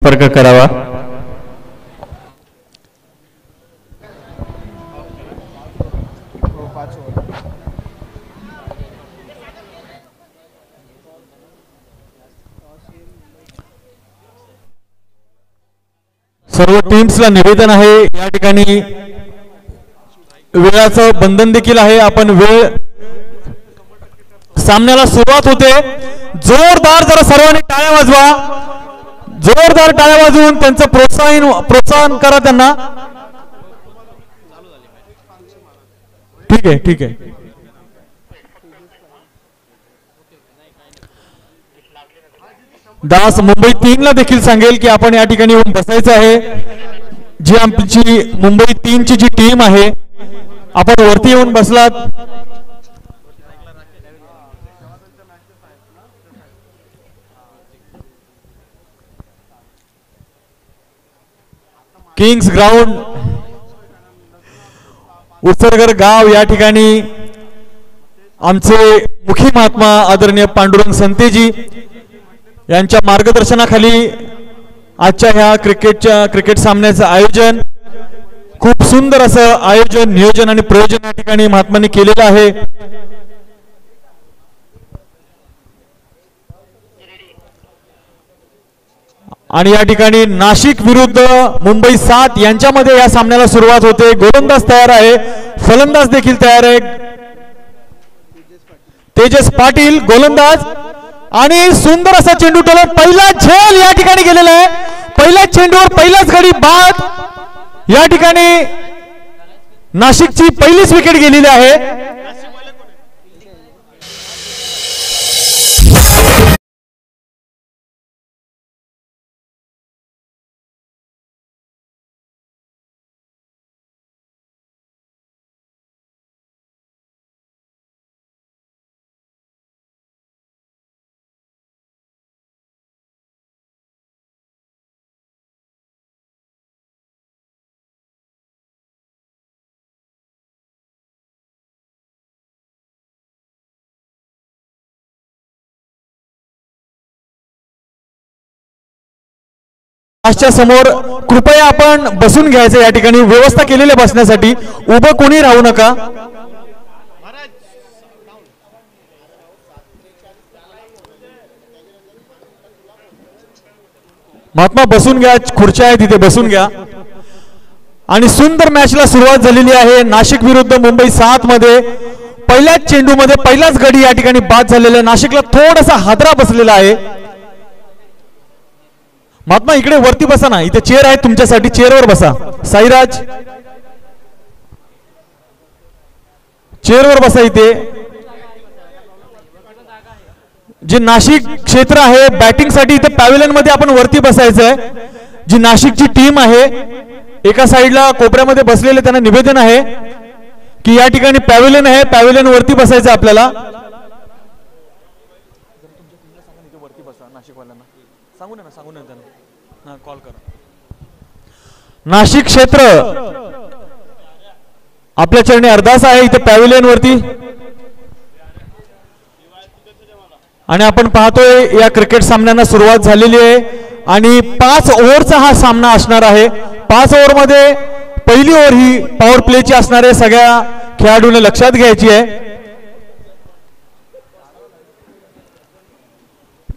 संपर्क करावा। सर्व टीम्सला निवेदन आहे, या ठिकाणी वेळाचं बंधन देखील आहे। आपण वेळ सामन्याला सुरुवात होते, जोरदार जरा सर्वांनी टाळ्या वाजवा, जोरदार टाळ्या वाजवून त्यांचं प्रोत्साहन करा त्यांना। ठीक आहे ठीक आहे। दास मुंबई 3 ला देखील सांगेल की आपण या ठिकाणी येऊन बसायचं आहे। जी आमची मुंबई 3 ची जी टीम आहे, आपण वरती येऊन बसलात। किंग्स ग्राउंड उत्सर्गर गाव या ठिकाणी आमचे मुखी महात्मा आदरणीय पांडुरंग संतेजी यांच्या मार्गदर्शनाखाली आजच्या ह्या क्रिकेट सामन्याचं आयोजन, खूप सुंदर असं आयोजन, नियोजन आणि प्रयोजन या ठिकाणी महात्मांनी केलेलं आहे। आणि या ठिकाणी नाशिक विरुद्ध मुंबई 7 यांच्यामध्ये या सामन्याला सुरुवात होते। गोलंदाज तयार आहे, फलंदाज देखील तयार आहे। तेजस पाटील गोलंदाज आणि सुंदर असा चेंडू टोलून पहिला झेल या ठिकाणी गेलेला आहे। पहिल्याच चेंडूवर पहिलाच गडी बाद, या ठिकाणी नाशिकची पहिलीच विकेट गेलेली आहे। आजच्या समोर कृपया आपण बसून घ्यायचं, या ठिकाणी व्यवस्था केलेली बसण्यासाठी, उभं कोणी राहू नका। महात्मा बसून घ्या, खुर्च्या आहे तिथे बसून घ्या। आणि सुंदर मॅचला सुरुवात झालेली आहे। नाशिक विरुद्ध मुंबई 7 मध्ये पहिल्याच चेंडूमध्ये पहिलाच गडी या ठिकाणी बाद झालेला आहे। नाशिकला थोडासा हादरा बसलेला आहे। महात्मा इकडे वरती बसा ना, इथे चेअर आहे तुमच्यासाठी, चेअरवर बसा। साईराज चेअरवर बसा। इथे जे नाशिक क्षेत्र आहे बॅटिंग साठी, इथे पॅव्हेलियन मध्ये आपण वरती बसायचं आहे। जी नाशिकची टीम आहे एका साईडला कोपऱ्यामध्ये बसलेले, त्यांना निवेदन आहे की या ठिकाणी पॅव्हेलियन आहे, पॅव्हेलियन वरती बसायचं आपल्याला। कॉल करा। नाशिक क्षेत्र आपल्या चरणी अरदास आहे इथे पॅव्हेलियन वरती। आणि आपण पाहतोय या क्रिकेट सामन्यांना सुरुवात झालेली आहे आणि 5 ओव्हरचा हा सामना असणार आहे। 5 ओव्हर मध्ये पहिली ओव्हर ही पॉवर प्लेची असणार आहे, सगळ्या खेळाडूंनी लक्षात घ्यायची आहे।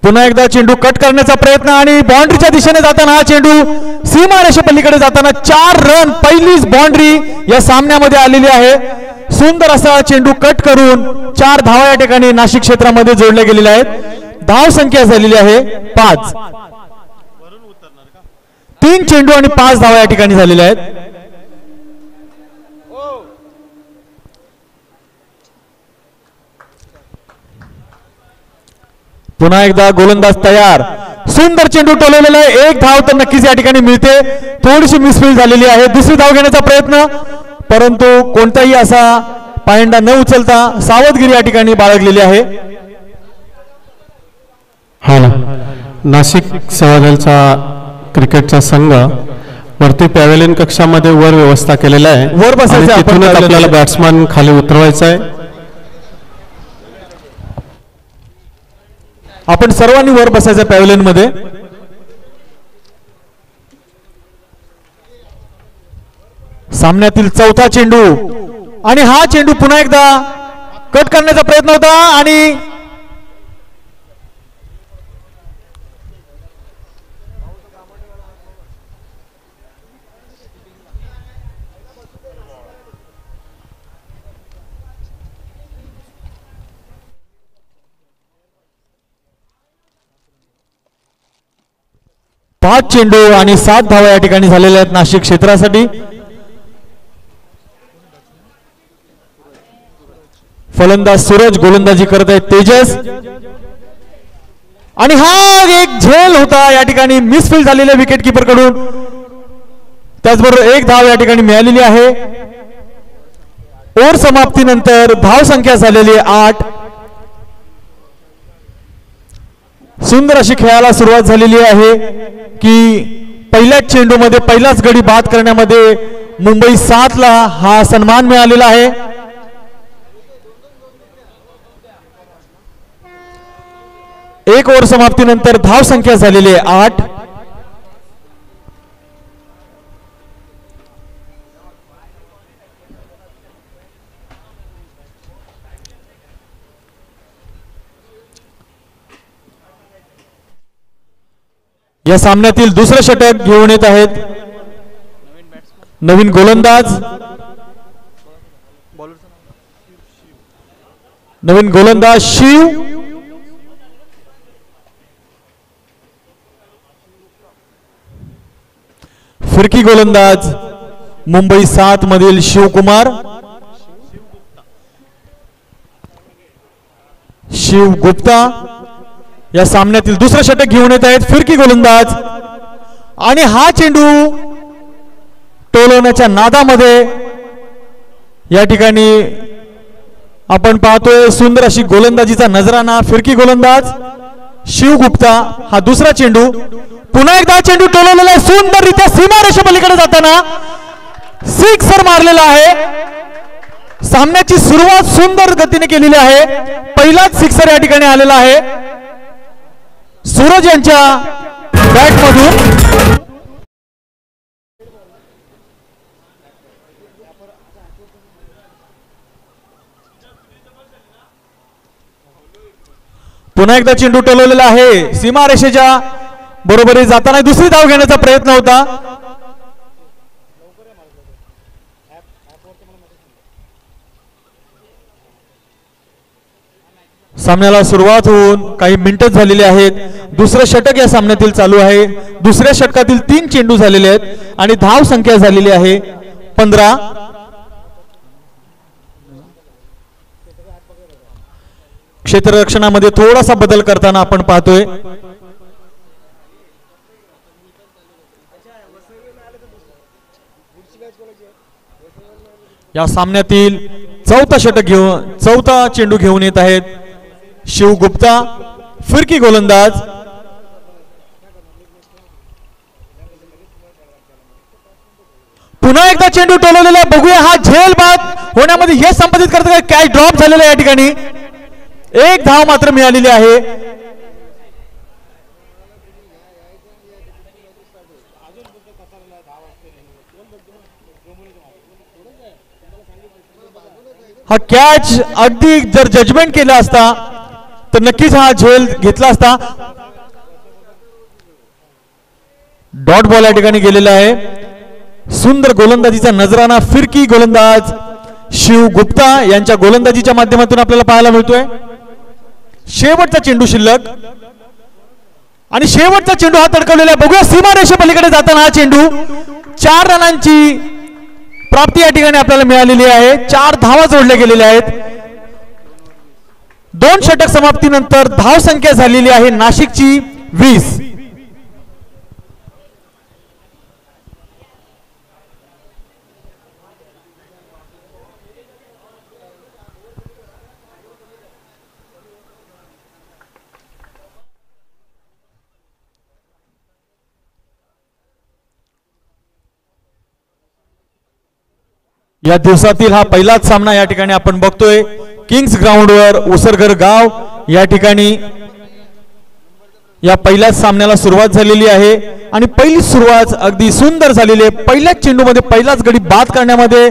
पुन्हा एकदा चेंडू कट करण्याचा प्रयत्न आणि बाउंड्रीच्या दिशेने जाताना हा चेंडू सीमारेषे पलीकडे जाताना 4 रन, पहिलीच बाउंड्री या सामन्यामध्ये आलेली आहे। सुंदर असा चेंडू कट करून 4 धावा या ठिकाणी नाशिक क्षेत्रामध्ये जोडल्या गेलेल्या आहेत। धाव संख्या झालेली आहे 5। 3 चेंडू आणि 5 धावा या ठिकाणी झालेल्या आहेत। पुन्हा एकदा गोलंदाज तयार, सुंदर चेंडू टोलवलेला आहे। 1 धाव तर नक्कीच या ठिकाणी मिळते, थोडीशी मिसफील्ड झालेली आहे। दुसरी धाव घेण्याचा प्रयत्न, परंतु कोणताही असा पायंडा न उचलता सावधगिरी या ठिकाणी बाळगलेली आहे। हा नाशिक सेवादलचा क्रिकेटचा संघ वरती पॅव्हेलियन कक्षामध्ये वर व्यवस्था केलेला आहे, वर बसायचं आपण आपल्याला बॅट्समन खाली उतरवायचा आहे। आपण सर्वांनी वर बसायचं पॅव्हेलियन मध्ये। सामन्यातील चौथा चेंडू आणि हा चेंडू पुन्हा एकदा कट करण्याचा प्रयत्न होता आणि पाच चेंडू आणि 7 धावा या ठिकाणी झालेल्या आहेत नाशिक क्षेत्रासाठी. फलंदाज सूरज, गोलंदाजी करत आहेत तेजस आणि हा एक झेल होता या ठिकाणी मिसफील्ड झालेल्या विकेट किपर कडून. त्याचबरोबर 1 धाव या ठिकाणी मिळालेली आहे. ओव्हर समाप्तीनंतर धाव संख्या झालेली आहे 8. सुंदर अशी खेळाला सुरुवात झालेली आहे की पहिल्याच चेंडूमध्ये पहिलाच गडी बाद करण्यामध्ये मुंबई 7 ला हा सन्मान मिळालेला आहे. एक ओव्हर समाप्तीनंतर धाव संख्या झालेली आहे 8. या सामन्यातील दुसरे षटक घेऊन येत आहेत नवीन गोलंदाज. नवीन गोलंदाज शिव. फिरकी गोलंदाज मुंबई 7 मधील शिवकुमार. शिव गुप्ता या सामन्यातील दुसरे षटक घेऊन येत आहेत. फिरकी गोलंदाज आणि हा चेंडू टोलवण्याच्या नादामध्ये या ठिकाणी आपण पाहतोय सुंदर अशी गोलंदाजीचा नजराना. फिरकी गोलंदाज शिव गुप्ता. हा दुसरा चेंडू. पुन्हा एकदा चेंडू टोलवलेला आहे सुंदररित्या सीमारेषे पलीकडे जाताना सिक्सर मारलेला आहे. सामन्याची सुरुवात सुंदर गतीने केलेली आहे. पहिलाच सिक्सर या ठिकाणी आलेला आहे सूरज यांच्या बॅटमधून. पुन्हा एकदा चेंडू टोलवलेला आहे सीमारेषेच्या बरोबरी जाताना दुसरी धाव घेण्याचा प्रयत्न होता. सामन्याला सुरुवात होऊन काही मिनिटच झालेली आहेत. दुसरं षटक या सामन्यातील चालू आहे. दुसऱ्या षटकातील 3 चेंडू झालेले आहेत आणि धाव संख्या झालेली आहे 15. क्षेत्ररक्षणामध्ये थोडासा बदल करताना आपण पाहतोय. या सामन्यातील चौथा चेंडू घेऊन येत आहेत शिव गुप्ता. फिरकी गोलंदाज पुन्हा एकदा चेंडू टोलवलेला. बघूया हा झेल बाद होण्यामध्ये हे संपादित करत काय. कॅच ड्रॉप झालेला या ठिकाणी. 1 धाव मात्र मिळालेली आहे. हा कॅच अगदी जर जजमेंट केला असता तर नक्कीच हा झेल घेतला असता. डॉट बॉल या ठिकाणी गेलेला आहे. सुंदर गोलंदाजीचा नजराना फिरकी गोलंदाज शिव गुप्ता यांच्या गोलंदाजीच्या माध्यमातून आपल्याला पाहायला मिळतोय. शेवटचा चेंडू शिल्लक आणि शेवटचा चेंडू हा तडकवलेला. बघूया सीमारेषे पलीकडे जाताना हा चेंडू 4 रनांची प्राप्ती या ठिकाणी आपल्याला मिळालेली आहे. 4 धावा जोडल्या गेलेल्या आहेत. 2 षटक समाप्तीनंतर धाव संख्या झालेली आहे नाशिकची 20. या दिवसातील हा पहिलाच सामना या ठिकाणी आपण बघतोय किंग्स ग्राउंडवर उसरगर गाव या ठिकाणी या पहिल्याच सामन्याला सुरुवात झालेली आहे आणि पहिली सुरुवात अगदी सुंदर झालेली आहे। पहिल्याच चेंडूमध्ये पहिलाच गडी बाद करण्यामध्ये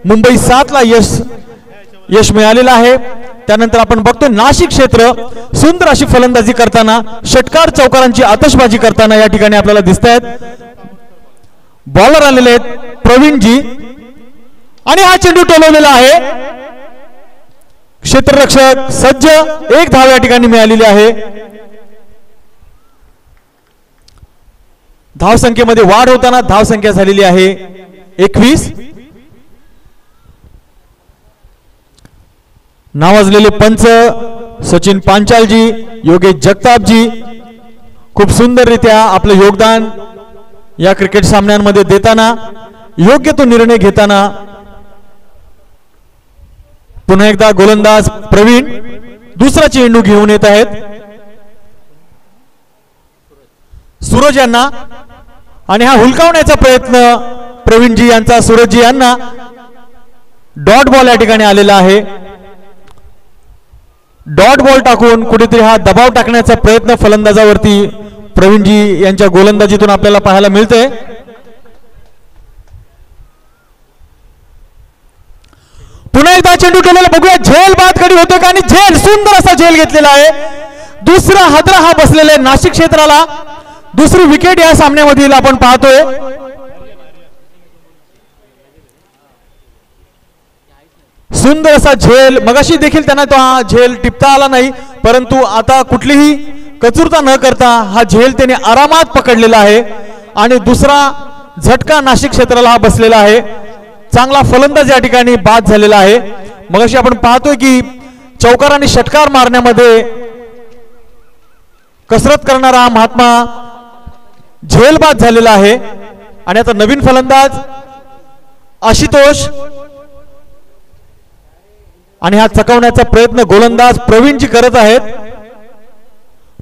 मुंबई 7 ला यश मिळालेलं आहे। त्यानंतर आपण बघतो नाशिक क्षेत्र सुंदर अशी फलंदाजी करताना षटकार चौकारांची आतषबाजी करताना या ठिकाणी आपल्याला दिसतायत। बॉलर आलेले आहेत प्रवीणजी आणि हा चेंडू टोलवलेला आहे। क्षेत्ररक्षक सज्ज, एक धाव या ठिकाणी मिळालेली आहे। धावसंख्येमध्ये वाढ होताना धावसंख्या झालेली आहे 21। नावाजलेले पंच सचिन पांचालजी, योगेश जगतापजी खूप सुंदररित्या आपलं योगदान या क्रिकेट सामन्यांमध्ये देताना योग्य तो निर्णय घेताना पुन्हा एकदा गोलंदाज प्रवीण दुसरा चेंडू घेऊन येत आहेत। सूरज यांना आणि हा हुलकावण्याचा प्रयत्न प्रवीणजी यांचा सूरजजी यांना डॉट बॉल या ठिकाणी आलेला आहे। डॉट बॉल टाकून कुठेतरी हा दबाव टाकण्याचा प्रयत्न फलंदाजावरती प्रवीणजी यांच्या गोलंदाजीतून आपल्याला पाहायला मिळतंय। पुन्हा एकदा चेंडू केलेला बघूया, झेल बाद गडी होतो का आणि झेल सुंदर असा झेल घेतलेला आहे। दुसरा हादरा हा बसलेला आहे नाशिक क्षेत्राला, दुसरी विकेट या सामन्यामधील आपण पाहतोय। सुंदर असा झेल, मगाशी देखील त्यांना तो हा झेल टिपता आला नाही, परंतु आता कुठलीही कचुरता न करता हा झेल त्याने आरामात पकडलेला आहे आणि दुसरा झटका नाशिक क्षेत्राला हा बसलेला आहे। चांगला फलंदाज या ठिकाणी बाद झालेला आहे। मगाशी आपण पाहतोय की चौकार आणि षटकार मारण्यामध्ये कसरत करणारा हा महात्मा झेल बाद झालेला आहे आणि आता नवीन फलंदाज आशुतोष आणि हा चकवण्याचा प्रयत्न गोलंदाज प्रवीणजी करत आहेत।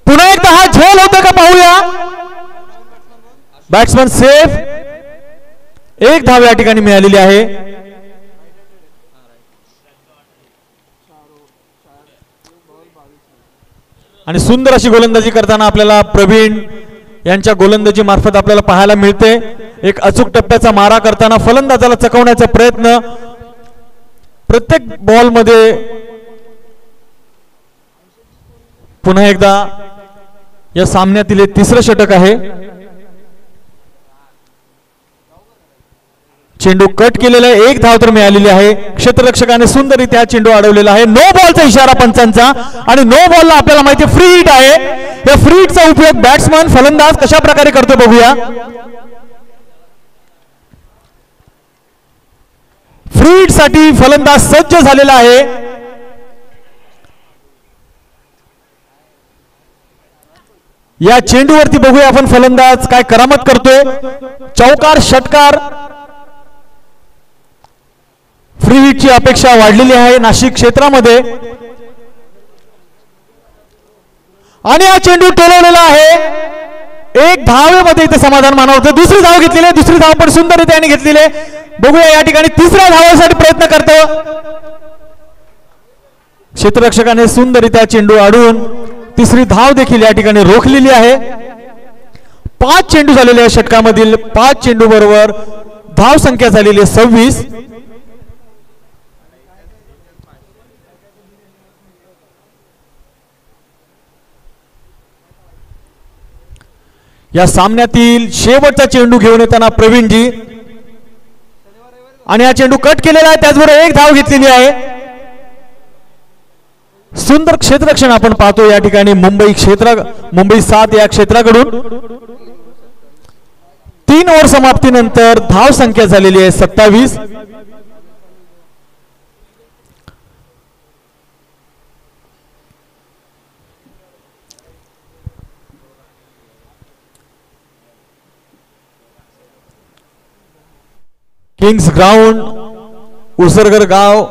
पुन्हा एकदा हा झेल होता का पाहूया। बॅट्समन सेफ, एक धाव या ठिकाणी मिळालेली आहे। आणि सुंदर अशी गोलंदाजी करताना आपल्याला प्रवीण यांच्या गोलंदाजी मार्फत आपल्याला पाहायला मिळते। एक अचूक टप्प्याचा मारा करताना फलंदाजाला चकवण्याचा प्रयत्न, प्रत्येक बॉल मध्ये पुन्हा एकदा या सामन्यातील हे तिसरं षटक आहे। चेंडू कट केलेला आहे, एक धाव तर मिळालेली आहे। क्षेत्ररक्षकाने सुंदररित्या चेंडू अडवलेला आहे। नो बॉलचा इशारा पंचांचा आणि नो बॉलला आपल्याला माहिती फ्री हिट आहे। या फ्री हिटचा उपयोग बॅट्समन फलंदाज कशा प्रकारे करतो बघूया। फ्री हिट साठी फलंदाज सज्ज झालेला आहे। या चेंडूवरती बघूया आपण फलंदाज काय करामत करतोय। चौकार षटकार फ्री हिटची अपेक्षा वाढलेली आहे नाशिक क्षेत्रामध्ये आणि हा चेंडू टोलवलेला आहे। एक धावेमध्ये इथे समाधान मानव होतं। दुसरी धाव घेतलेली आहे, दुसरी धाव पण सुंदररित्या घेतलेली आहे। बघूया या ठिकाणी तिसऱ्या धावासाठी प्रयत्न करतो। क्षेत्ररक्षकाने सुंदररित्या चेंडू अडवून तिसरी धाव देखील या ठिकाणी रोखलेली आहे। 5 चेंडू झालेले आहे षटकामधील, 5 चेंडू बरोबर धाव संख्या झालेली आहे 26। या सामन्यातील शेवटचा चेंडू घेऊन येताना प्रवीणजी आणि हा चेंडू कट केलेला आहे, त्याचबरोबर एक धाव घेतलेली आहे। सुंदर क्षेत्ररक्षण आपण पाहतो या ठिकाणी मुंबई 7 या क्षेत्राकडून। 3 ओव्हर समाप्तीनंतर धाव संख्या झालेली आहे 27। किंग्स ग्राउंड, उसरगर गाव,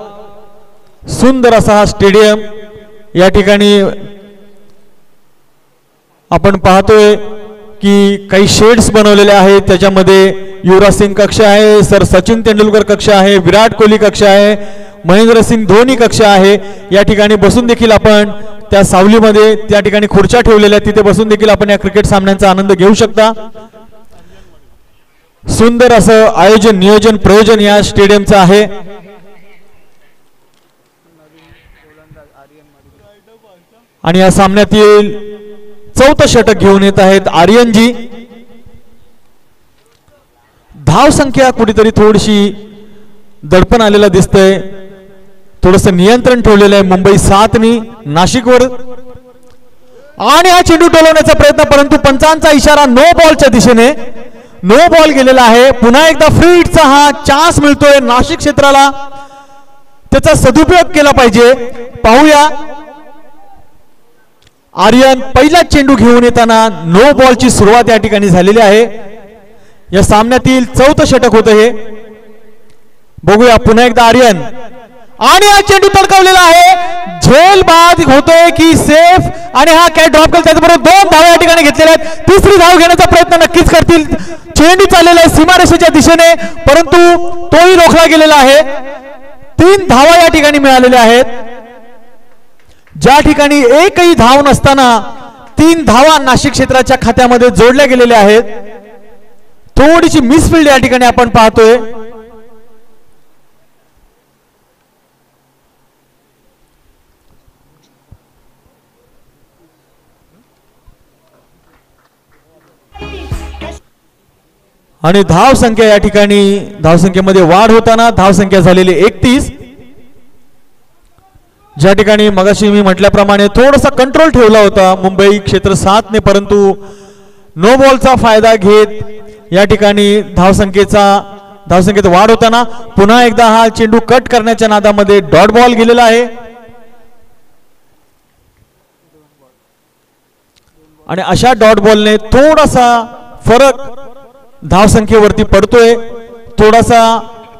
सुंदर असा हा स्टेडियम या ठिकाणी आपण पाहतोय की काही शेड्स बनवलेले आहेत। त्याच्यामध्ये युवराज सिंग कक्ष आहे, सर सचिन तेंडुलकर कक्ष आहे, विराट कोहली कक्ष आहे, महेंद्रसिंग धोनी कक्ष आहे। या ठिकाणी बसून देखील आपण त्या सावलीमध्ये त्या ठिकाणी खुर्च्या ठेवलेल्या तिथे बसून देखील आपण या क्रिकेट सामन्यांचा आनंद घेऊ शकता। सुंदर असं आयोजन नियोजन प्रयोजन या स्टेडियमचं आहे। आणि या सामन्यातील चौथं षटक घेऊन येत आहेत आर्यनजी। धाव संख्या कुठेतरी थोडीशी दडपण आलेला दिसतंय, थोडस नियंत्रण ठेवलेलं आहे मुंबई 7नी नाशिकवर। आणि हा चेंडू टोलवण्याचा प्रयत्न, परंतु पंचांचा इशारा नो बॉलच्या दिशेने, नो बॉल गेलेला आहे। पुन्हा एकदा फ्री हिटचा हा चान्स मिळतोय नाशिक क्षेत्राला, त्याचा सदुपयोग केला पाहिजे। पाहूया आर्यन पहिला चेंडू घेऊन येताना नो बॉलची सुरुवात या ठिकाणी झालेली आहे। या सामन्यातील चौथं षटक होतं हे। बघूया पुन्हा एकदा आर्यन, आणि हा चेंडू तडकवलेला आहे। झेल बाद होतोय की सेफ, आणि हा कॅच ड्रॉप केला, त्याचबरोबर 2 धावा या ठिकाणी घेतलेल्या आहेत। तिसरी धाव घेण्याचा प्रयत्न नक्कीच करतील। चेंडू चाललेला आहे सीमारेषेच्या दिशेने, परंतु तोही रोखला गेलेला आहे। 3 धावा या ठिकाणी मिळालेल्या आहेत। ज्या ठिकाणी एकही धाव नसताना 3 धावा नाशिक क्षेत्राच्या खात्यामध्ये जोडल्या गेलेल्या आहेत। थोडीशी मिसफिल्ड या ठिकाणी आपण पाहतोय। आणि धाव संख्या या ठिकाणी धावसंख्येमध्ये वाढ होताना धावसंख्या झालेली 31। ज्या ठिकाणी मगाशी मी म्हटल्याप्रमाणे थोडासा कंट्रोल ठेवला होता मुंबई क्षेत्र 7ने, परंतु नो बॉलचा फायदा घेत या ठिकाणी धावसंख्येत वाढ होताना पुन्हा एकदा हा चेंडू कट करण्याच्या नादामध्ये डॉट बॉल गेलेला आहे। आणि अशा डॉट बॉलने थोडासा फरक धावसंख्येवरती पडतोय, थोडासा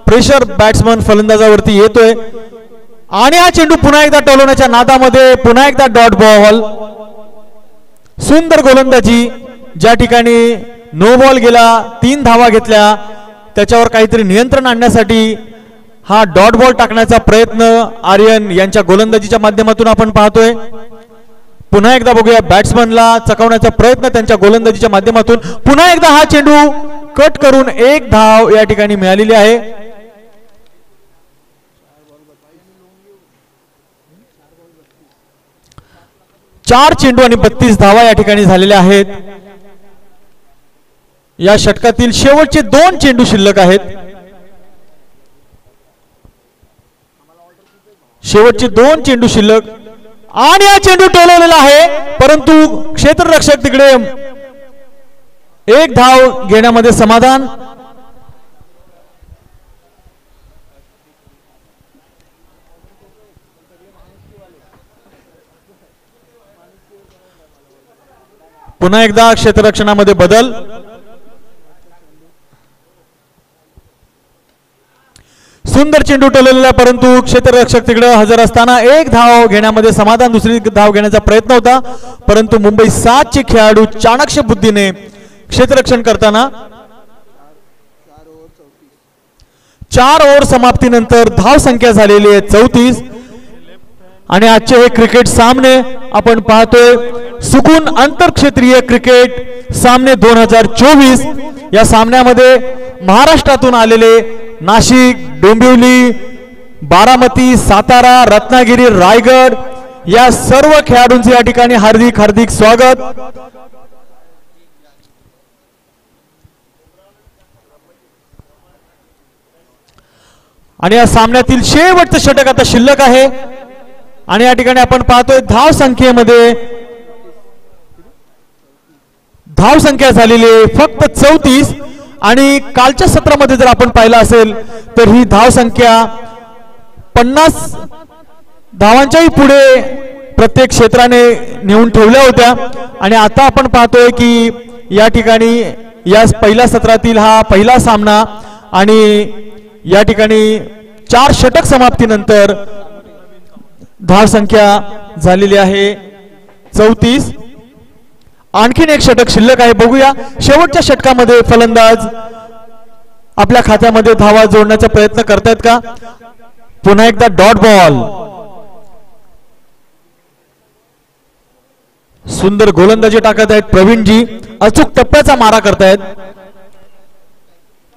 प्रेशर बॅट्समन फलंदाजावरती येतोय। आणि हा चेंडू पुन्हा एकदा टोलवण्याच्या नादामध्ये पुन्हा एकदा डॉट बॉल। सुंदर गोलंदाजी, ज्या ठिकाणी नो बॉल गेला, 3 धावा घेतल्या, त्याच्यावर काहीतरी नियंत्रण आणण्यासाठी हा डॉट बॉल टाकण्याचा प्रयत्न आर्यन यांच्या गोलंदाजीच्या माध्यमातून आपण पाहतोय। पुन्हा एकदा बघूया बॅट्समनला चकवण्याचा प्रयत्न त्यांच्या गोलंदाजीच्या माध्यमातून। पुन्हा एकदा हा चेंडू कट करून 1 धाव या ठिकाणी मिळालेली आहे। 4 चेंडू आणि 32 धावा या ठिकाणी झालेल्या आहेत। या षटकातील शेवटचे 2 चेंडू शिल्लक आहेत। शेवटचे 2 चेंडू शिल्लक, आणि हा चेंडू टोलवलेला आहे, परंतु क्षेत्ररक्षक तिकडे 1 धाव घेण्यामध्ये समाधान। पुन्हा एकदा क्षेत्ररक्षणामध्ये बदल। सुंदर चेंडू टोललेला, परंतु क्षेत्ररक्षक तिकडे हजर असताना 1 धाव घेण्यामध्ये समाधान। दुसरी धाव घेण्याचा प्रयत्न होता, परंतु मुंबई 7चे खेळाडू चाणक्य बुद्धीने क्षेत्ररक्षण करताना 4 ओव्हर समाप्तीनंतर धाव संख्या झालेली आहे 34। आणि आजचे हे क्रिकेट सामने आपण पाहतोय सुकून आंतरक्षेत्रीय क्रिकेट सामने 2024। या सामन्यामध्ये महाराष्ट्रातून आलेले नाशिक, डोंबिवली, बारामती, सातारा, रत्नागिरी, रायगड या सर्व खेळाडूंचे या ठिकाणी हार्दिक हार्दिक स्वागत। आणि या सामन्यातील शेवटचं षटक आता शिल्लक आहे। आणि या ठिकाणी आपण पाहतोय धाव संख्या झालेली आहे फक्त 34। आणि कालच्या सत्रामध्ये जर आपण पाहिलं असेल तर ही धाव संख्या 50 धावांच्याही पुढे प्रत्येक क्षेत्राने नेऊन ठेवल्या होत्या। आणि आता आपण पाहतोय की या ठिकाणी या पहिल्या सत्रातील हा पहिला सामना, आणि या ठिकाणी 4 षटक समाप्तीनंतर धाव संख्या झालेली आहे 34। आणखीन 1 षटक शिल्लक आहे। बघूया शेवटच्या षटकामध्ये फलंदाज आपल्या खात्यामध्ये धावा जोडण्याचा प्रयत्न करतायत का। पुन्हा एकदा डॉट बॉल, सुंदर गोलंदाजी टाकत आहेत प्रवीणजी, अचूक टप्प्याचा मारा करतायत.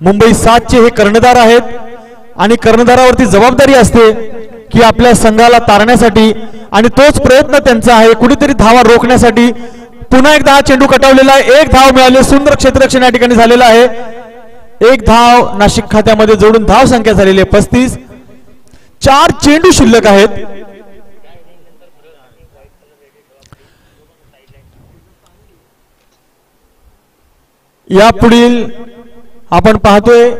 मुंबई 7चे हे कर्णधार आहेत आणि कर्णधारावरती जबाबदारी असते की आपल्या संघाला तारण्यासाठी, आणि तोच प्रयत्न त्यांचा आहे कुठेतरी धावा रोखण्यासाठी. पुन्हा एकदा हा चेंडू कटावलेला आहे, एक धाव मिळाली. सुंदर क्षेत्ररक्षण या ठिकाणी झालेलं आहे. एक धाव नाशिक खात्यामध्ये जोडून धाव संख्या झालेली आहे 35. 4 चेंडू शिल्लक आहेत. या पुढील आपण पाहतोय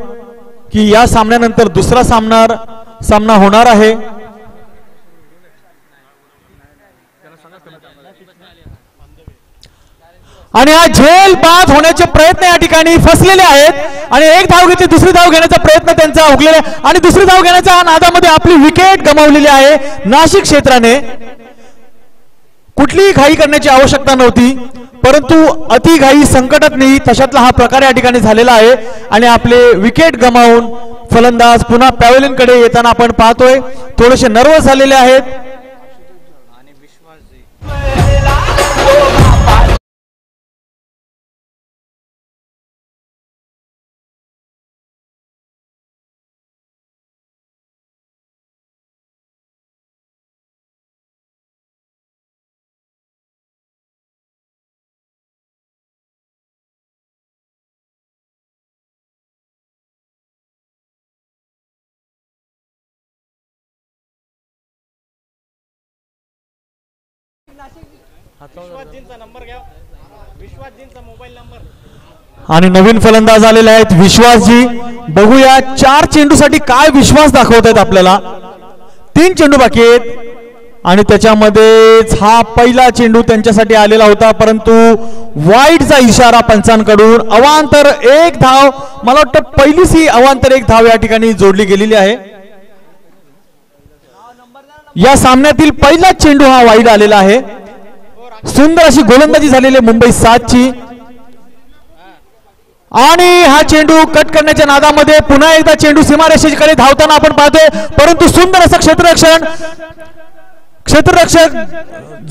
की या सामन्यानंतर दुसरा सामना होणार आहे. आणि हा झेल बाद होण्याचे प्रयत्न या ठिकाणी फसलेले आहेत आणि एक धाव घेतली, दुसरी धाव घेण्याचा प्रयत्न त्यांचा हुकलेला आहे आणि दुसरी धाव घेण्याच्या नादामध्ये आपली विकेट गमावलेली आहे नाशिक क्षेत्राने. कुठलीही घाई करण्याची आवश्यकता नव्हती, परंतु अतिघाई संकटात नाही तशातला हा प्रकार या ठिकाणी झालेला आहे आणि आपले विकेट गमावून फलंदाज पुन्हा पॅव्हेलियन कडे येताना आपण पाहतोय थोडेसे नर्वस झालेले आहेत. आणि नवीन फलंदाज आलेले आहेत विश्वासजी. बघूया 4 चेंडूसाठी काय विश्वास दाखवत आहेत आपल्याला. 3 चेंडू बाकी आहेत आणि त्याच्यामध्येच हा पहिला चेंडू त्यांच्यासाठी आलेला होता, परंतु वाईडचा इशारा पंचांकडून. अवांतर एक धाव, मला वाटतं पहिलीच ही अवांतर एक धाव या ठिकाणी जोडली गेलेली आहे. या सामन्यातील पहिला चेंडू हा वाईड आलेला आहे. सुंदर अशी गोलंदाजी झालेली मुंबई 7ची आणि हा चेंडू कट करण्याच्या नादामध्ये पुन्हा एकदा चेंडू सीमारेषेकडे धावताना आपण पाहतोय, परंतु सुंदर असं क्षेत्ररक्षक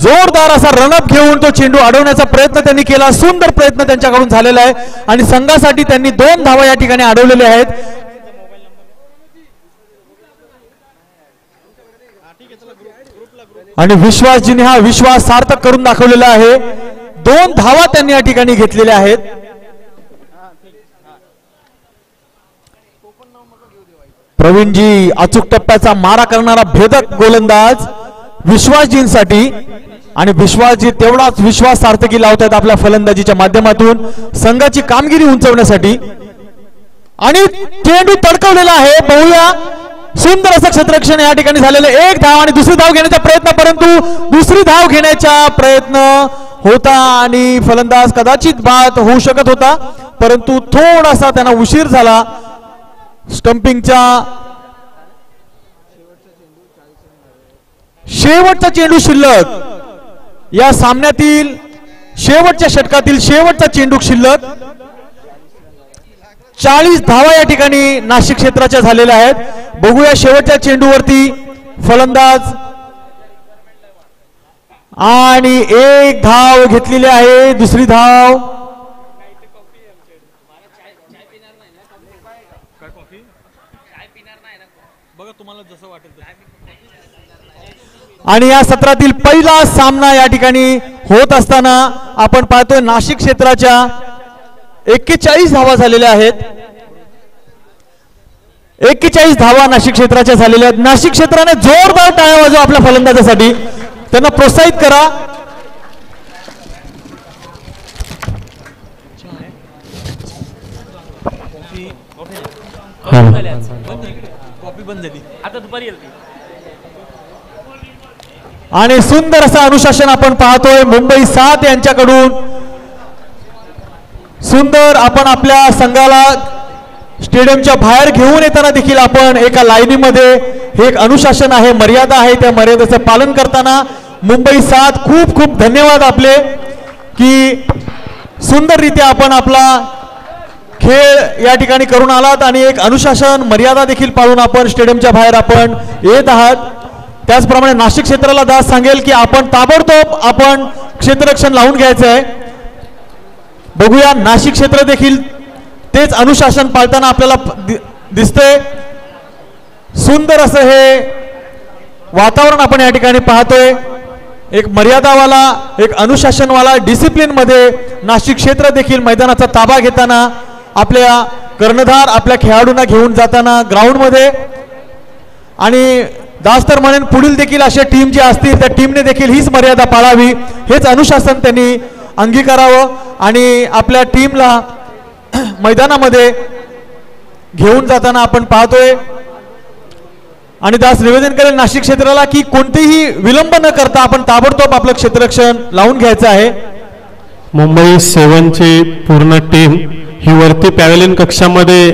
जोरदार असा रनअप घेऊन तो चेंडू अडवण्याचा प्रयत्न त्यांनी केला. सुंदर प्रयत्न त्यांच्याकडून झालेला आहे आणि संघासाठी त्यांनी 2 धावा या ठिकाणी अडवलेल्या आहेत. आणि विश्वासजीने हा विश्वास सार्थक करून दाखवलेला आहे. 2 धावा त्यांनी या ठिकाणी घेतलेल्या आहेत. प्रवीणजी अचूक टप्प्याचा मारा करणारा भेदक गोलंदाज विश्वासजींसाठी, आणि विश्वासजी तेवढाच विश्वास सार्थकी लावतात आपल्या फलंदाजीच्या माध्यमातून संघाची कामगिरी उंचवण्यासाठी. आणि चेंडू तडकवलेला आहे. पाहूया सुंदर असं क्षेत्ररक्षण या ठिकाणी झालेलं. एक धाव आणि दुसरी धाव घेण्याचा प्रयत्न, परंतु दुसरी धाव घेण्याचा प्रयत्न होता आणि फलंदाज कदाचित बाद होऊ शकत होता, परंतु थोडासा त्यांना उशीर झाला. स्टंपिंगचा शेवटचा चेंडू शिल्लक, या सामन्यातील शेवटच्या षटकातील शेवटचा चेंडू शिल्लक. 40 धावा या ठिकाणी नाशिक क्षेत्राच्या झालेल्या आहेत. बघूया शेवटच्या चेंडूवरती फलंदाज, आणि एक धाव घेतलेली आहे. दुसरी धाव आणि या सत्रातील पहिला सामना या ठिकाणी होत असताना आपण पाहतोय नाशिक क्षेत्राच्या 41 धावा झालेल्या आहेत. 41 धावा नाशिक क्षेत्राच्या झालेल्या आहेत. नाशिक क्षेत्राने जोरदार टाळ्या वाजवा आपल्या फलंदाजासाठी, त्यांना प्रोत्साहित करा. आणि सुंदर असं अनुशासन आपण पाहतोय मुंबई 7 यांच्याकडून. सुंदर आपण आपल्या संघाला स्टेडियमच्या बाहेर घेऊन येताना देखील आपण एका लाईनीमध्ये, हे एक अनुशासन आहे, मर्यादा आहे, त्या मर्यादेचं पालन करताना मुंबई 7 खूप खूप धन्यवाद आपले की सुंदररित्या आपण आपला खेळ या ठिकाणी करून आलात आणि एक अनुशासन मर्यादा देखील पाळून आपण स्टेडियमच्या बाहेर आपण येत आहात. त्याचप्रमाणे नाशिक क्षेत्राला दास सांगेल की आपण ताबडतोब आपण क्षेत्ररक्षण लावून घ्यायचं आहे. बघूया नाशिक क्षेत्र देखील तेच अनुशासन पाळताना आपल्याला दिसतंय. सुंदर असं हे वातावरण आपण या ठिकाणी पाहतोय. एक मर्यादावाला, एक अनुशासनवाला, डिसिप्लिन मध्ये नाशिक क्षेत्र देखील मैदानाचा ताबा घेताना, आपल्या कर्णधार आपल्या खेळाडूंना घेऊन जाताना ग्राउंड मध्ये, आणि दास तर म्हणेन पुढील देखील अशा टीम जी असतील त्या टीमने देखील हीच मर्यादा पाळावी, हेच अनुशासन त्यांनी अंगीकारावं आणि आपल्या टीमला मैदानामध्ये घेऊन जाताना आपण पाहतोय. आणि दास निवेदन करेल नाशिक क्षेत्राला की कोणतेही विलंब न करता आपण ताबडतोब आपलं क्षेत्ररक्षण लावून घ्यायचं आहे. मुंबई 7 ची पूर्ण टीम ही वरती पॅव्हेलियन कक्षामध्ये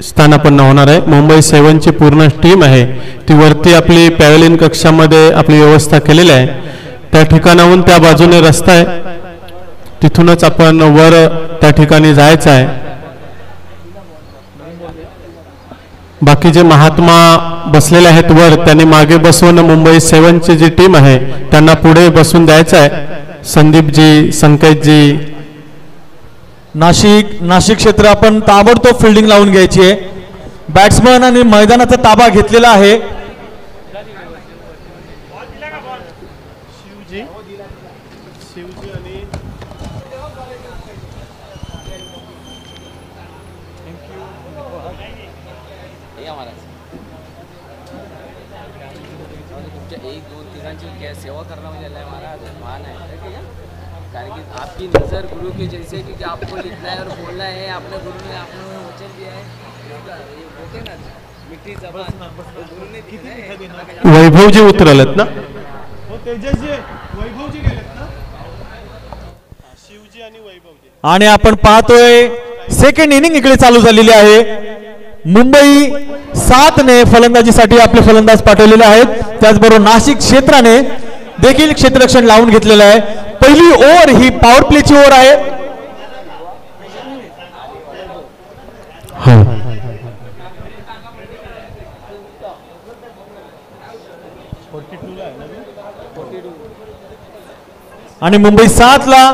स्थानापन्न होणार आहे. मुंबई 7 ची पूर्ण टीम आहे ती वरती आपली पॅव्हेलियन कक्षामध्ये आपली व्यवस्था केलेली आहे. त्या ठिकाणाहून त्या बाजूने रस्ता आहे, तिथूनच आपण वर त्या ठिकाणी जायचं आहे. बाकी जे महात्मा बसलेले आहेत वर, त्यांनी मागे बसवून मुंबई 7 ची जी टीम आहे त्यांना पुढे बसून द्यायचं आहे. संदीपजी, संकेतजी, नाशिक क्षेत्र आपण ताबडतोब फिल्डिंग लावून घ्यायची आहे. बॅट्समन आणि मैदानाचा ताबा घेतलेला आहे. सेवा करना मुझे हमारा मान है, कारण कि आपकी नज़र गुरु के जैसे कि आपको लिखना है और बोलना है. आपने गुरु ने आपने वचन दिया है, ओके ना, मिट्टी जबान गुरु ने दिया है. वैभवजी उतरलेत ना, तेजसजी, वैभवजी गेलेत ना, शिवजी आणि वैभवजी. आणि आपण पाहतोय सेकंड इनिंग इकडे चालू झालेली आहे. मुंबई 7 ने फलंदाजीसाठी आपले फलंदाज पाठवलेले आहेत. त्याचबरोबर नाशिक क्षेत्राने देखील क्षेत्ररक्षण लावून घेतलेलं आहे. पहिली ओव्हर ही पॉवर प्लेची ओव्हर आहे. आणि मुंबई 7 ला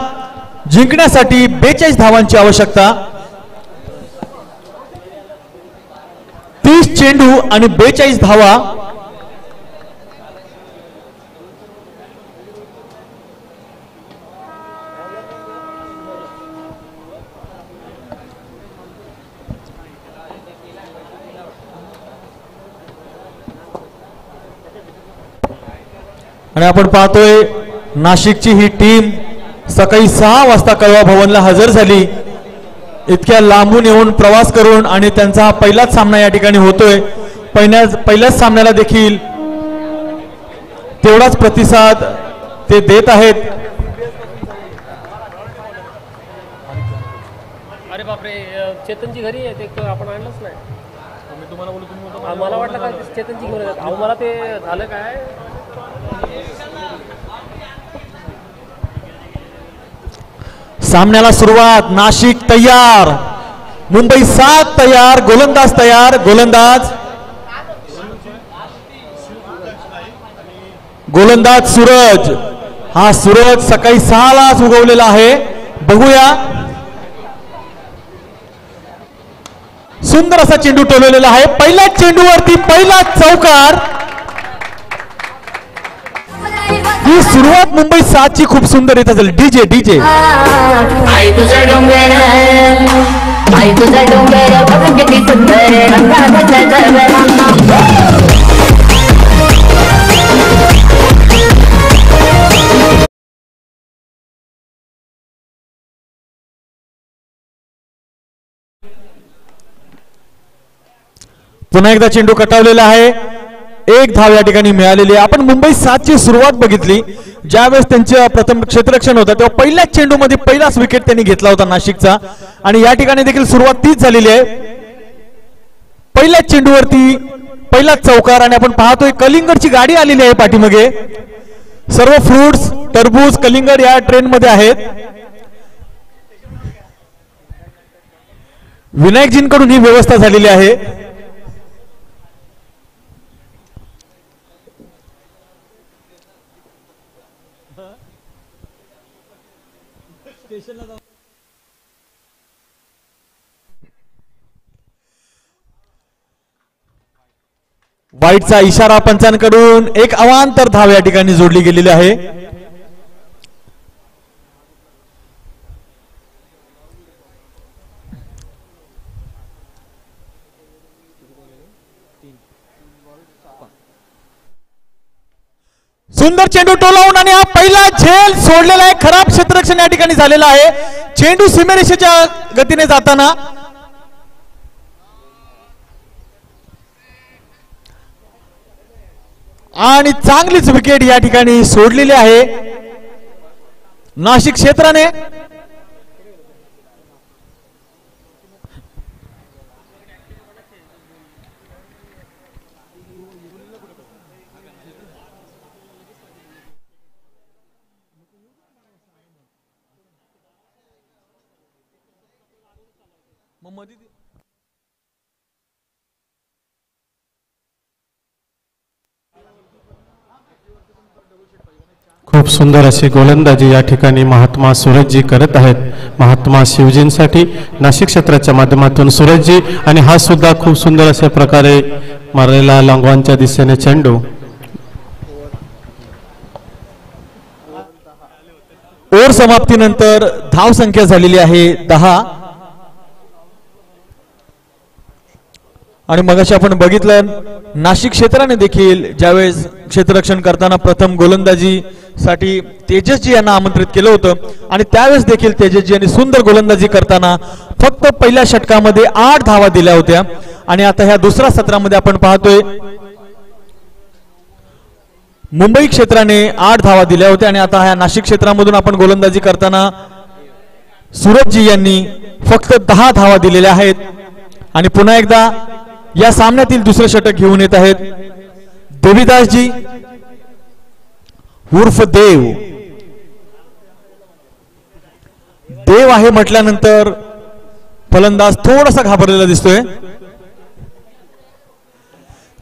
जिंकण्यासाठी 42 धावांची आवश्यकता. 30 चेंडू आणि 42 धावा. आणि आपण पाहतोय नाशिकची ही टीम सकाळी 6 वाजता कळवा भवनला हजर झाली. इतक्या लांबून येऊन प्रवास करून, आणि त्यांचा हा पहिलाच सामना या ठिकाणी होतोय. पहिल्याच सामन्याला देखील तेवढाच प्रतिसाद ते देत आहेत. अरे बापरे, चेतनची घरी आहे ते आपण आणलंच नाही. मी तुम्हाला बोलू, तुम्ही मला वाटलं का चेतनची घेऊन येतात. अहो मला ते झालं काय, सामन्याला सुरुवात. नाशिक तयार, मुंबई 7 तयार, गोलंदाज तयार. गोलंदाज सूरज. हा सूरज सकाळी 6 लाच उगवलेला आहे. बघूया, सुंदर असा चेंडू टोलवलेला आहे. पहिल्याच चेंडूवरती पहिला चौकार. ही सुरुवात मुंबई 7 ची खूप सुंदर येत असेल. डीजे डीजे पुन्हा एकदा चेंडू कटावलेला आहे. 1 धाव या ठिकाणी मिळालेली आहे. आपण मुंबई 7 ची सुरुवात बघितली, ज्यावेळेस त्यांचं प्रथम क्षेत्ररक्षण होतं तेव्हा पहिल्याच चेंडूमध्ये पहिलाच विकेट त्यांनी घेतला होता नाशिकचा. आणि या ठिकाणी देखील सुरुवात तीच झालेली आहे. पहिल्याच चेंडूवरती पहिलाच चौकार. आणि आपण पाहतोय कलिंगडची गाडी आलेली आहे पाठीमागे. सर्व फ्रूट्स, टरबूज, कलिंगड या ट्रेन मध्ये आहेत. विनायकजींकडून ही व्यवस्था झालेली आहे. वाईटचा इशारा पंचांकडून एक अवांतर धाव या ठिकाणी जोडली गेलेली आहे. सुंदर चेंडू टोलावून आणि हा पहिला झेल सोडलेला आहे. खराब क्षेत्ररक्षण या ठिकाणी झालेला आहे. चेंडू सीमेरेषेच्या गतीने जाताना आणि चांगलीच विकेट या ठिकाणी सोडलेली आहे नाशिक क्षेत्राने. खूप सुंदर अशी गोलंदाजी या ठिकाणी महात्मा सूरजजी करत आहेत. महात्मा शिवजींसाठी नाशिक क्षेत्राच्या माध्यमातून सूरजजी आणि हा सुद्धा खूप सुंदर अशा प्रकारे मारलेला लॉंगॉनच्या दिशेने चेंडू. ओव्हर समाप्तीनंतर धाव संख्या झालेली आहे 10. आणि मगाशी आपण बघितलं नाशिक क्षेत्राने देखील ज्यावेळेस क्षेत्ररक्षण करताना प्रथम गोलंदाजीसाठी तेजसजी यांना आमंत्रित केलं होतं आणि त्यावेळेस देखील तेजसजी यांनी सुंदर गोलंदाजी करताना फक्त पहिल्या षटकामध्ये 8 धावा दिल्या होत्या. आणि आता ह्या दुसऱ्या सत्रामध्ये आपण पाहतोय मुंबई क्षेत्राने 8 धावा दिल्या होत्या आणि आता ह्या नाशिक क्षेत्रामधून आपण गोलंदाजी करताना सूरजजी यांनी फक्त 10 धावा दिलेल्या आहेत. आणि पुन्हा एकदा या सामन्यातील दुसरे षटक घेऊन येत आहेत देवीदासजी उर्फ देव. देव आहे म्हटल्यानंतर फलंदाज थोडासा घाबरलेला दिसतोय.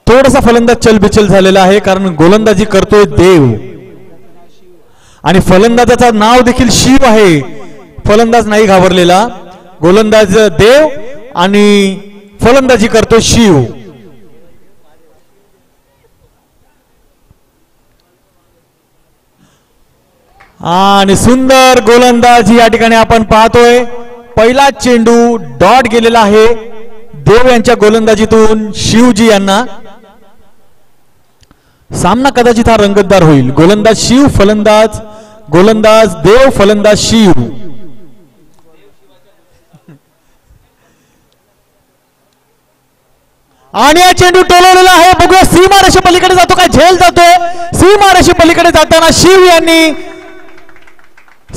थोडासा फलंदाज चलबिचल झालेला आहे कारण गोलंदाजी करतोय देव आणि फलंदाजाचं नाव देखील शिव आहे. फलंदाज नाही घाबरलेला. गोलंदाज देव आणि फलंदाजी करतो शिव. आणि सुंदर गोलंदाजी या ठिकाणी आपण पाहतोय. पहिला चेंडू डॉट गेलेला आहे देव यांच्या गोलंदाजीतून शिवजी यांना. सामना कदाचित हा रंगतदार होईल. गोलंदाज शिव, गोलंदाज देव, फलंदाज शिव. आणि हा चेंडू टोलवलेला आहे. बघूया सीमारेषे पलीकडे जातो काय झेल जातोय. सीमारेषे पलीकडे जाताना शिव यांनी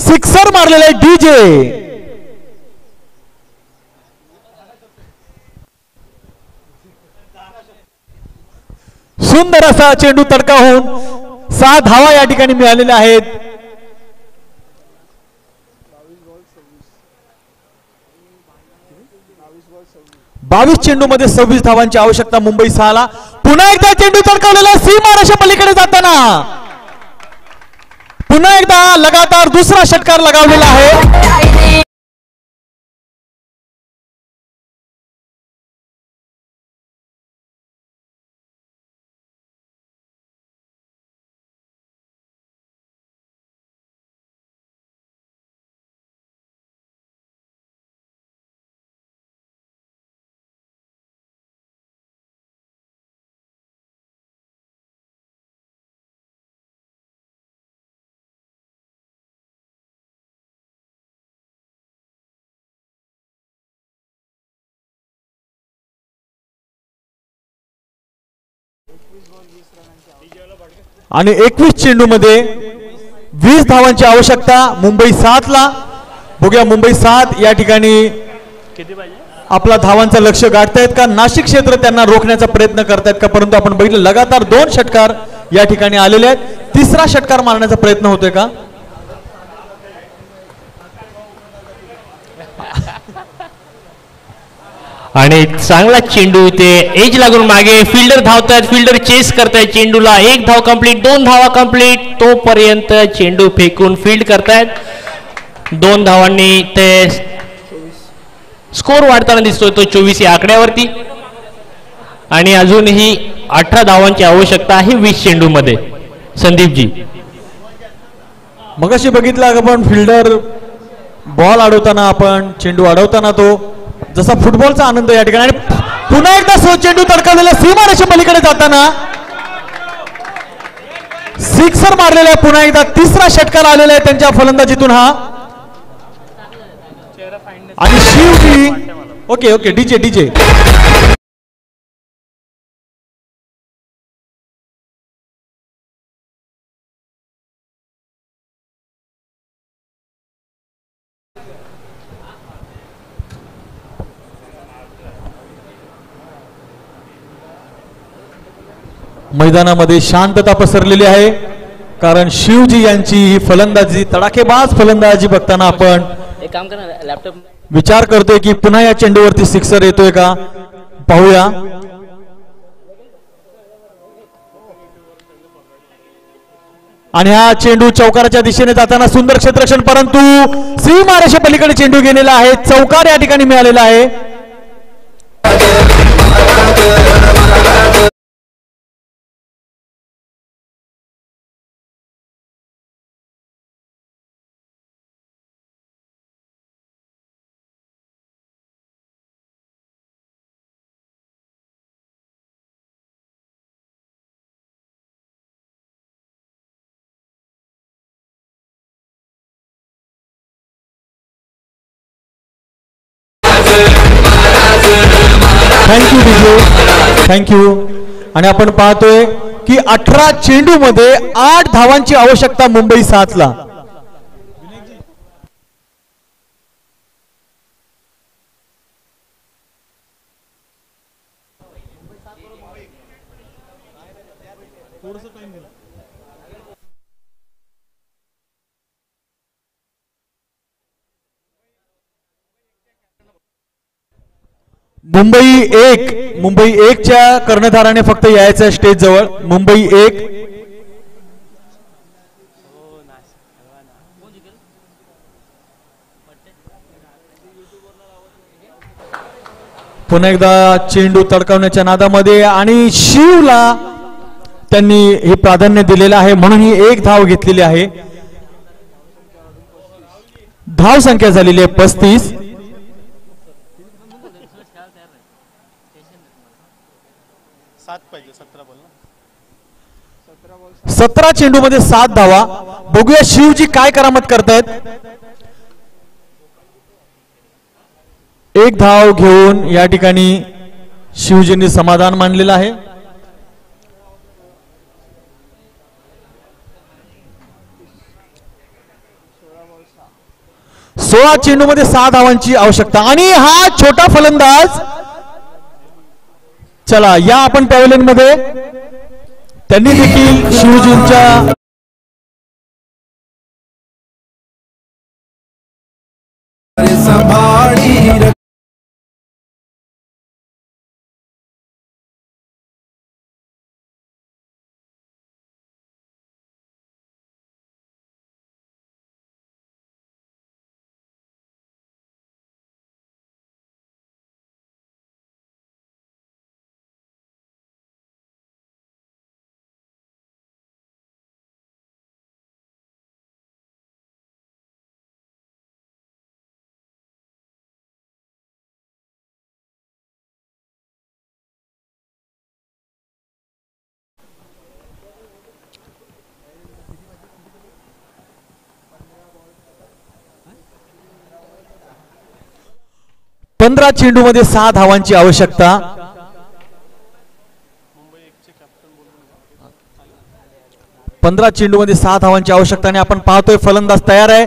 सिक्सर मारलेला आहे. डीजे सुंदर असा चेंडू तडका होऊन 6 धावा या ठिकाणी मिळालेल्या आहेत. 22 चेंडू मध्ये 26 धावांची आवश्यकता मुंबई 6ला. पुन्हा एकदा चेंडू तडकावलेला सीमारेषे पलीकडे जाताना पुन्हा एकदा लगातार दुसरा षटकार लगावलेला आहे. आणि 21 चेंडू मध्ये 20 धावांची आवश्यकता मुंबई 7ला. बघूया मुंबई 7 या ठिकाणी आपला धावांचं लक्ष गाठतायत का नाशिक क्षेत्र त्यांना रोखण्याचा प्रयत्न करतायत का. परंतु आपण बघितलं लगातार 2 षटकार या ठिकाणी आलेले आहेत. तिसरा षटकार मारण्याचा प्रयत्न होतोय का. आणि चांगला चेंडू ते एज लागून मागे फिल्डर धावतात. फिल्डर चेस करतायत चेंडूला. 1 धाव कंप्लीट, 2 धावा कंप्लीट. तोपर्यंत चेंडू फेकून फील्ड करतायत. 2 धावांनी ते स्कोर वाढताना दिसतोय तो 24 या आकड्यावरती. आणि अजूनही 18 धावांची आवश्यकता आहे 20 चेंडूमध्ये. संदीपजी, मगाशी बघितलं आपण फिल्डर बॉल अडवताना, आपण चेंडू अडवताना तो जसा फुटबॉलचा आनंद या ठिकाणी, आणि पुन्हा एकदा चेंडू तडकवलेला सीमारेषे पलीकडे जाताना सिक्सर मारलेला आहे. पुन्हा एकदा तिसरा षटकार आलेला आहे त्यांच्या फलंदाजीतून हा. आणि Shivji okay okay DJ DJ मैदानामध्ये शांतता पसरलेली आहे, कारण शिवजी यांची ही फलंदाजी, तडाखेबाज फलंदाजी बघताना आपण एक काम करा, लॅपटॉप विचार करतोय की पुन्हा या चेंडूवरती सिक्सर येतोय का, पाहूया. आणि हा चेंडू चौकाराच्या दिशेने जाताना सुंदर क्षेत्ररक्षण, परंतु सीमारेषे पलीकडे चेंडू गेलेला आहे. चौकार या ठिकाणी मिळालेला आहे. Thank you DJ, thank you. आणि आपण पाहतोय की 18 चेंडू मध्ये 8 धावांची आवश्यकता मुंबई 7ला. मुंबई 1च्या कर्णधाराने फक्त यायचं स्टेज जवळ. मुंबई 1 पुन्हा एकदा चेंडू तडकावण्याच्या नादामध्ये, आणि शिवला त्यांनी हे प्राधान्य दिलेलं आहे म्हणून ही 1 धाव घेतलेली आहे. धाव संख्या झालेली आहे 35. 17 चेंडू मध्ये 7 धावा. बघूया शिवजी काय करामत करतायत. 1 धाव घेऊन या ठिकाणी शिवजींनी समाधान मानलेलं आहे. सोळा चेंडू मध्ये 6 धावांची आवश्यकता, आणि हा छोटा फलंदाज, चला या आपण पॅव्हलियन मध्ये, त्यांनी देखील शिवजींच्या पंधरा चेंडू मध्ये 6 धावांची आवश्यकता. पंधरा चेंडू मध्ये 6 धावांची आवश्यकता, आणि आपण पाहतोय फलंदाज तयार आहे,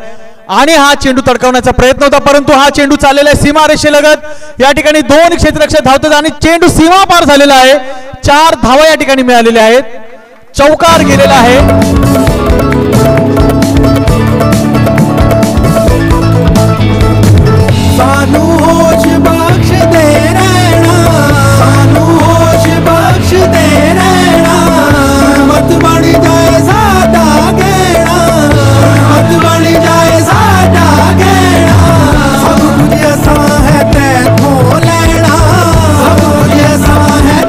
आणि हा चेंडू तडकावण्याचा प्रयत्न होता, परंतु हा चेंडू चाललेला आहे सीमारेषेलगत. या ठिकाणी 2 क्षेत्ररक्षक धावतात आणि चेंडू सीमा पार झालेला आहे. 4 धावा या ठिकाणी मिळालेल्या आहेत. चौकार गेलेला आहे. सानू होश बख्श दे रहना, सानू होश बख्श दे रहना, मत बन जाए साडा गहना, मत बन जाए साडा गहना, सब कुछ ऐसा है तैथों लेना, सब कुछ ऐसा है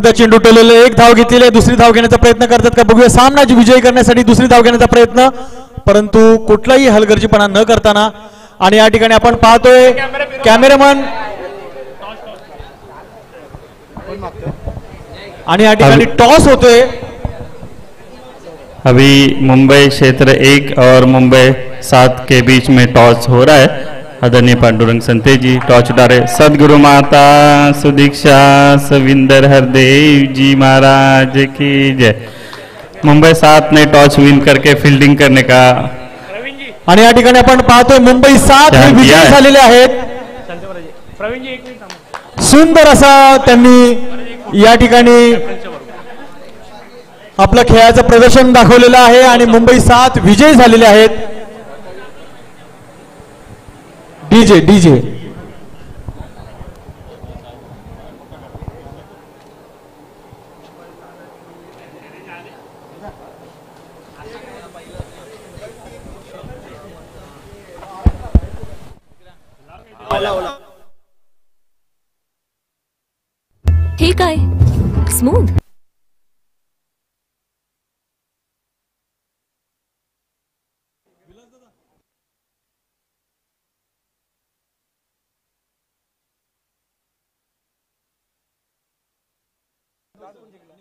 एकदा चेंडू टोलले, एक धाव घेतलेली आहे, दुसरी धाव घेण्याचा प्रयत्न करतात का बघूया. सामना विजयी करण्यासाठी दुसरी धाव घेण्याचा प्रयत्न, परंतु कुठलाही हलगर्जीपणा न करताना. आणि या ठिकाणी आपण पाहतोय कॅमेरामन आणि या ठिकाणी टॉस होतोय. अभी मुंबई क्षेत्र 1 और मुंबई 7 के बीच में टॉस हो रहा है. आदरणीय पांडुरंग संते जी टॉस उठा रहे. सदगुरु माता सुदीक्षा सविंदर हरदेव जी महाराज की जय. मुंबई 7 ने टॉस विन करके फील्डिंग करने का. आणि या ठिकाणी आपण पाहतोय मुंबई 7 हे विजयी झालेले आहेत. सुंदर असा त्यांनी या ठिकाणी आपलं खेळाचं प्रदर्शन दाखवलेलं आहे आणि मुंबई 7 विजयी झालेले आहेत. डीजे डीजे हे काय स्मूथ. जिंकला